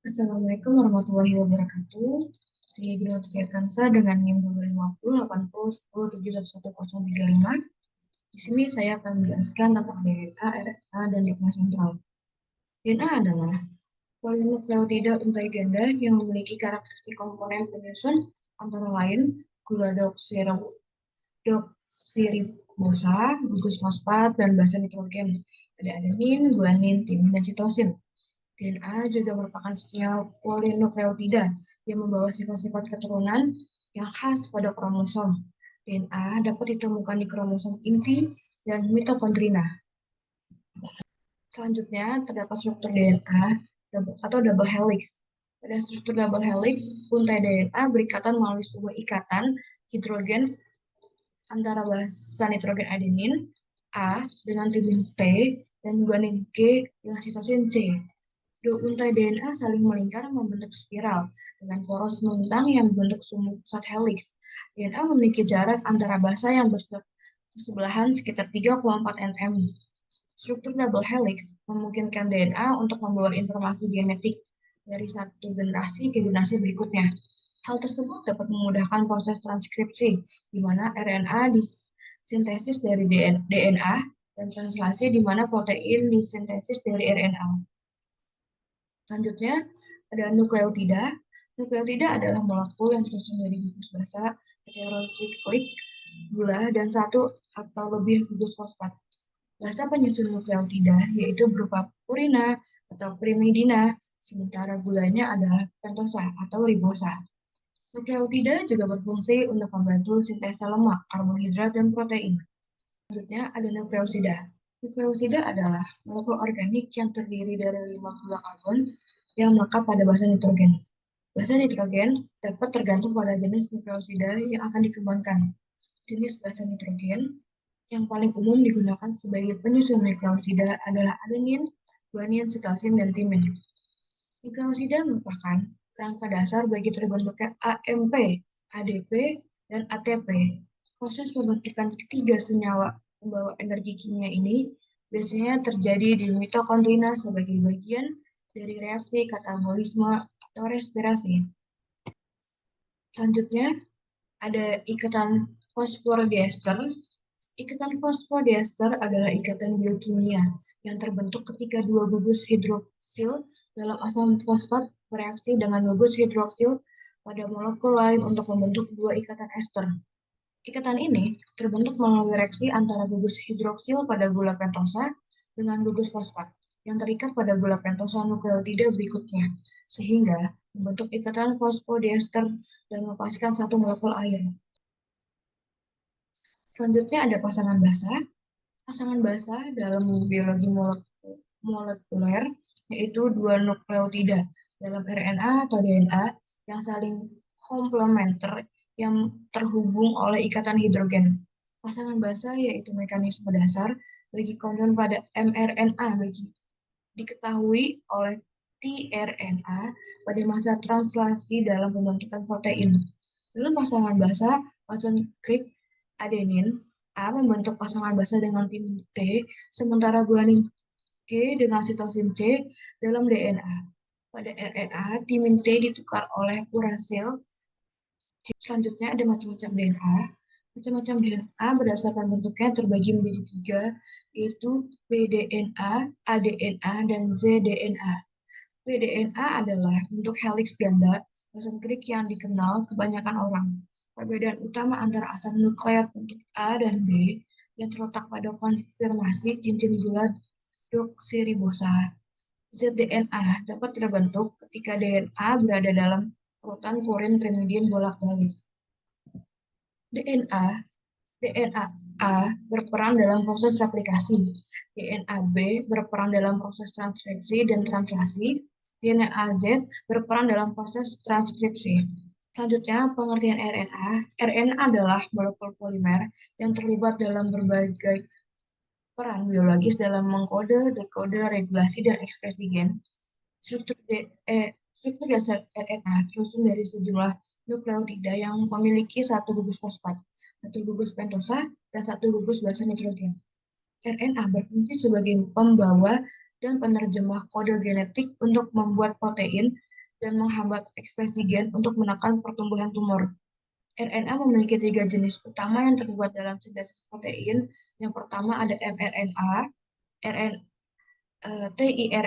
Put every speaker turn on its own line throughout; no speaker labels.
Assalamualaikum warahmatullahi wabarakatuh. Saya Gina Fiakansa dengan NIM 2508010711035. Di sini saya akan menjelaskan tentang DNA, RNA, dan dogma sentral. DNA adalah polinukleotida untai ganda yang memiliki karakteristik komponen penyusun antara lain gula deoksiribosa, gugus fosfat, dan basa nitrogen. Ada adenin, guanin, timin, dan sitosin. DNA juga merupakan senyawa polinukleotida yang membawa sifat-sifat keturunan yang khas pada kromosom. DNA dapat ditemukan di kromosom inti dan mitokondria. Selanjutnya, terdapat struktur DNA atau double helix. Pada struktur double helix, untai DNA berikatan melalui sebuah ikatan hidrogen antara basa nitrogen adenin A dengan timin T dan guanin G dengan sitosin C. Dua untai DNA saling melingkar membentuk spiral dengan poros melintang yang membentuk sumbu pusat helix. DNA memiliki jarak antara basa yang bersebelahan sekitar 3,4 nm. Struktur double helix memungkinkan DNA untuk membawa informasi genetik dari satu generasi ke generasi berikutnya. Hal tersebut dapat memudahkan proses transkripsi, di mana RNA disintesis dari DNA dan translasi di mana protein disintesis dari RNA. Selanjutnya, ada nukleotida. Nukleotida adalah molekul yang tersusun dari gugus basa, heterosiklik, gula, dan satu atau lebih gugus fosfat. Basa penyusun nukleotida yaitu berupa purina atau primidina, sementara gulanya adalah pentosa atau ribosa. Nukleotida juga berfungsi untuk membantu sintesa lemak, karbohidrat, dan protein. Selanjutnya ada nukleosida. Nukleosida adalah molekul organik yang terdiri dari 5 gula karbon yang melekat pada basa nitrogen. Basa nitrogen dapat tergantung pada jenis nukleosida yang akan dikembangkan. Jenis basa nitrogen yang paling umum digunakan sebagai penyusun nukleosida adalah adenin, guanin, sitosin, dan timin. Nukleosida merupakan kerangka dasar bagi terbentuknya AMP, ADP, dan ATP. Proses pembentukan ketiga senyawa pembawa energi kimia ini biasanya terjadi di mitokondria sebagai bagian dari reaksi katabolisme atau respirasi. Selanjutnya, ada ikatan fosfodiester. Ikatan fosfodiester adalah ikatan biokimia yang terbentuk ketika dua gugus hidroksil dalam asam fosfat bereaksi dengan gugus hidroksil pada molekul lain untuk membentuk dua ikatan ester. Ikatan ini terbentuk melalui reaksi antara gugus hidroksil pada gula pentosa dengan gugus fosfat yang terikat pada gula pentosa nukleotida berikutnya, sehingga membentuk ikatan fosfodiester dan melepaskan satu molekul air. Selanjutnya ada pasangan basa. Pasangan basa dalam biologi molekuler yaitu dua nukleotida dalam RNA atau DNA yang saling komplementer yang terhubung oleh ikatan hidrogen. Pasangan basa yaitu mekanisme dasar bagi kondon pada mRNA bagi diketahui oleh tRNA pada masa translasi dalam pembentukan protein. Dalam pasangan basa, Watson Crick adenin A membentuk pasangan basa dengan tim T, sementara guanin G dengan sitosin C dalam DNA. Pada RNA, timin T ditukar oleh urasil. Selanjutnya ada macam-macam DNA. Macam-macam DNA berdasarkan bentuknya terbagi menjadi 3, yaitu bDNA, aDNA, dan zDNA. bDNA adalah bentuk helix ganda Watson Crick yang dikenal kebanyakan orang. Perbedaan utama antara asam nukleat bentuk A dan B yang terletak pada konfirmasi cincin gula deoksiribosa. zDNA dapat terbentuk ketika DNA berada dalam urutan purin pirimidin bolak-balik. DNA DNA A berperan dalam proses replikasi, DNA B berperan dalam proses transkripsi dan translasi, DNA Z berperan dalam proses transkripsi. Selanjutnya, pengertian RNA. RNA adalah molekul polimer yang terlibat dalam berbagai peran biologis dalam mengkode, dekode, regulasi, dan ekspresi gen. Struktur dasar RNA tersusun dari sejumlah nukleotida yang memiliki satu gugus fosfat, satu gugus pentosa, dan satu gugus basa nitrogen. RNA berfungsi sebagai pembawa dan penerjemah kode genetik untuk membuat protein dan menghambat ekspresi gen untuk menekan pertumbuhan tumor. RNA memiliki tiga jenis utama yang terlibat dalam sintesis protein. Yang pertama ada mRNA, RN, TIR,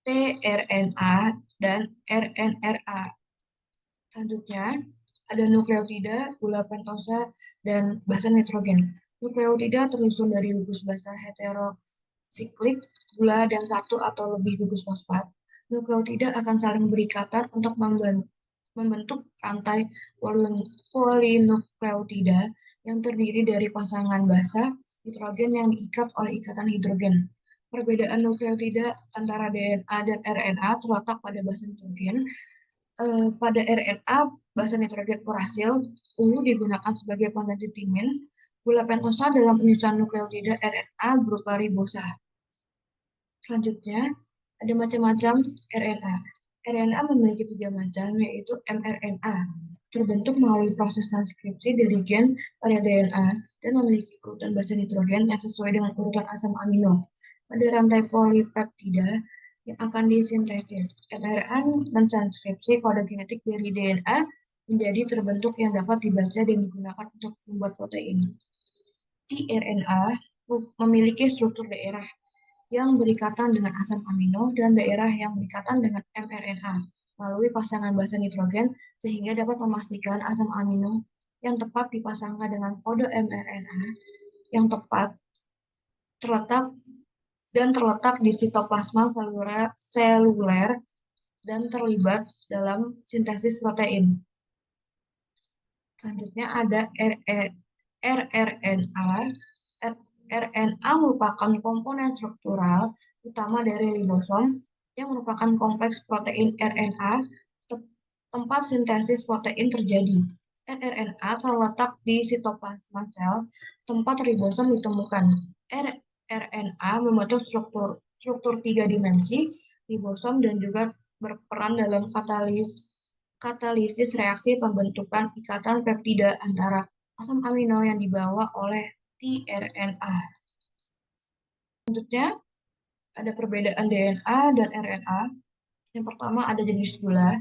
tRNA, dan RNRA. Selanjutnya, ada nukleotida, gula pentosa, dan basa nitrogen. Nukleotida tersusun dari gugus basa heterosiklik, gula, dan satu atau lebih gugus fosfat. Nukleotida akan saling berikatan untuk membentuk rantai polinukleotida yang terdiri dari pasangan basa nitrogen yang diikat oleh ikatan hidrogen. Perbedaan nukleotida antara DNA dan RNA terletak pada basa nitrogen. Pada RNA, basa nitrogen urasil U digunakan sebagai pengganti timin. Gula pentosa dalam penyusunan nukleotida RNA berupa ribosa. Selanjutnya, ada macam-macam RNA. RNA memiliki tiga macam, yaitu mRNA, terbentuk melalui proses transkripsi dari gen pada DNA dan memiliki urutan basa nitrogen yang sesuai dengan urutan asam amino pada rantai polipeptida yang akan disintesis. mRNA mentranskripsi kode genetik dari DNA menjadi terbentuk yang dapat dibaca dan digunakan untuk membuat protein. tRNA memiliki struktur daerah yang berikatan dengan asam amino dan daerah yang berikatan dengan mRNA melalui pasangan basa nitrogen sehingga dapat memastikan asam amino yang tepat dipasangkan dengan kode mRNA yang tepat terletak di sitoplasma seluler dan terlibat dalam sintesis protein. Selanjutnya ada rRNA. RNA merupakan komponen struktural utama dari ribosom yang merupakan kompleks protein RNA tempat sintesis protein terjadi. rRNA terletak di sitoplasma sel tempat ribosom ditemukan. rRNA membentuk struktur tiga dimensi ribosom dan juga berperan dalam katalisis reaksi pembentukan ikatan peptida antara asam amino yang dibawa oleh tRNA. Selanjutnya, ada perbedaan DNA dan RNA. Yang pertama ada jenis gula.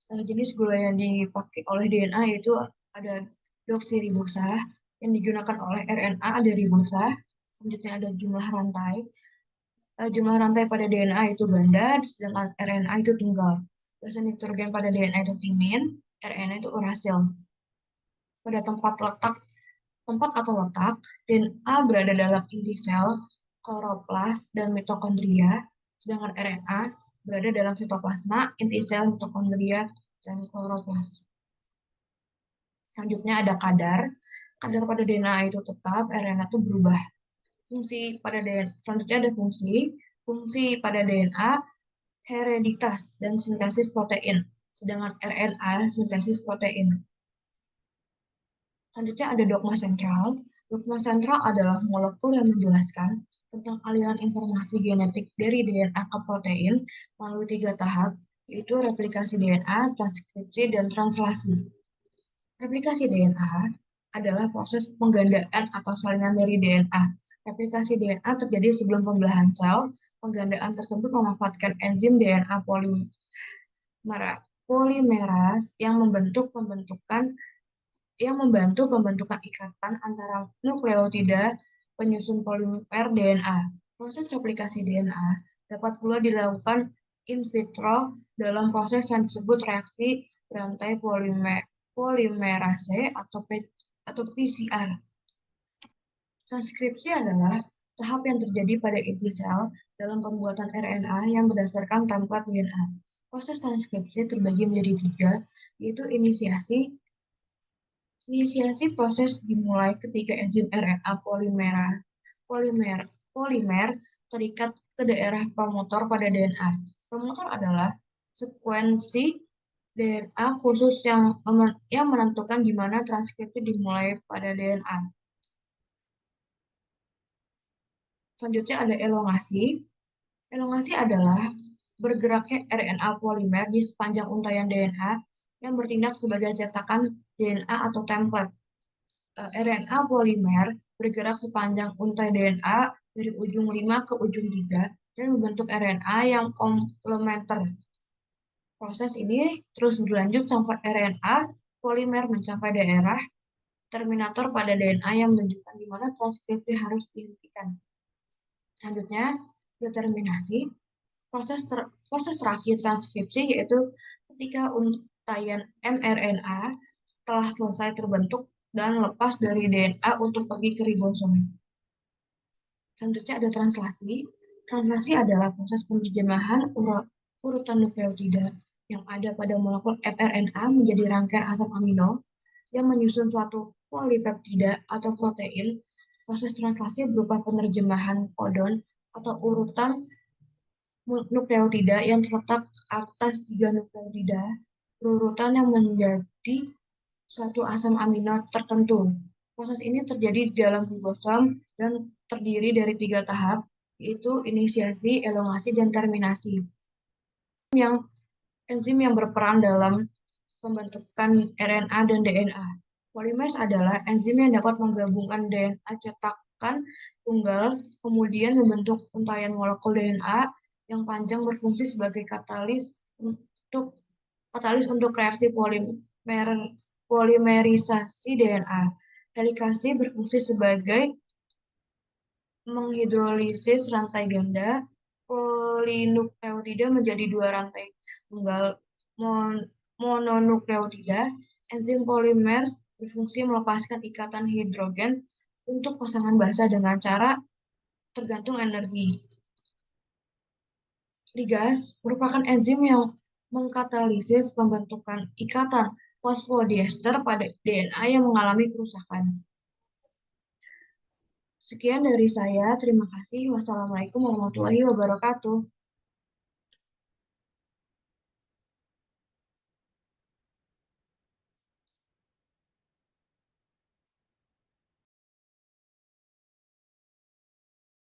Jenis gula yang dipakai oleh DNA yaitu ada deoksiribosa, yang digunakan oleh RNA ada ribosa. Selanjutnya ada jumlah rantai. Jumlah rantai pada DNA itu ganda, sedangkan RNA itu tunggal. Basa nitrogen pada DNA itu timin, RNA itu urasil. Pada tempat atau letak, DNA berada dalam inti sel, kloroplas, dan mitokondria, sedangkan RNA berada dalam sitoplasma, inti sel, mitokondria, dan kloroplas. Selanjutnya ada kadar. Kadar pada DNA itu tetap, RNA itu berubah. Selanjutnya ada fungsi. Fungsi pada DNA, hereditas dan sintesis protein, sedangkan RNA sintesis protein. Selanjutnya ada dogma sentral. Dogma sentral adalah molekul yang menjelaskan tentang aliran informasi genetik dari DNA ke protein melalui tiga tahap, yaitu replikasi DNA, transkripsi, dan translasi. Replikasi DNA adalah proses penggandaan atau salinan dari DNA. Replikasi DNA terjadi sebelum pembelahan sel. Penggandaan tersebut memanfaatkan enzim DNA polimeras yang membantu pembentukan ikatan antara nukleotida penyusun polimer DNA. Proses replikasi DNA dapat pula dilakukan in vitro dalam proses yang disebut reaksi berantai polimerase atau PCR. Transkripsi adalah tahap yang terjadi pada inti sel dalam pembuatan RNA yang berdasarkan template DNA. Proses transkripsi terbagi menjadi tiga, yaitu Inisiasi proses dimulai ketika enzim RNA polimer terikat ke daerah promotor pada DNA. Promotor adalah sekuensi DNA khusus yang menentukan di mana transkripsi dimulai pada DNA. Selanjutnya ada elongasi. Elongasi adalah bergeraknya RNA polimer di sepanjang untaian DNA yang bertindak sebagai cetakan DNA atau template. RNA polimer bergerak sepanjang untai DNA dari ujung 5 ke ujung 3 dan membentuk RNA yang komplementer. Proses ini terus berlanjut sampai RNA polimer mencapai daerah terminator pada DNA yang menunjukkan di mana transkripsi harus dihentikan. Selanjutnya, determinasi. Proses terakhir transkripsi yaitu ketika untaian mRNA telah selesai terbentuk dan lepas dari DNA untuk pergi ke ribosom. Selanjutnya ada translasi. Translasi adalah proses penerjemahan urutan nukleotida yang ada pada molekul mRNA menjadi rangkaian asam amino yang menyusun suatu polipeptida atau protein. Proses translasi berupa penerjemahan kodon atau urutan nukleotida yang terletak atas tiga nukleotida berurutan yang menjadi suatu asam amino tertentu. Proses ini terjadi di dalam ribosom dan terdiri dari tiga tahap, yaitu inisiasi, elongasi, dan terminasi. Enzim yang berperan dalam pembentukan RNA dan DNA. Polimerase adalah enzim yang dapat menggabungkan DNA cetakan tunggal, kemudian membentuk untaian molekul DNA yang panjang berfungsi sebagai katalis untuk reaksi polimerisasi DNA. Helikase berfungsi sebagai menghidrolisis rantai ganda polinukleotida menjadi dua rantai tunggal mononukleotida. Enzim polimerase berfungsi melepaskan ikatan hidrogen untuk pasangan basa dengan cara tergantung energi. Ligase merupakan enzim yang mengkatalisis pembentukan ikatan fosfodiester pada DNA yang mengalami kerusakan. Sekian dari saya. Terima kasih. Wassalamualaikum warahmatullahi wabarakatuh.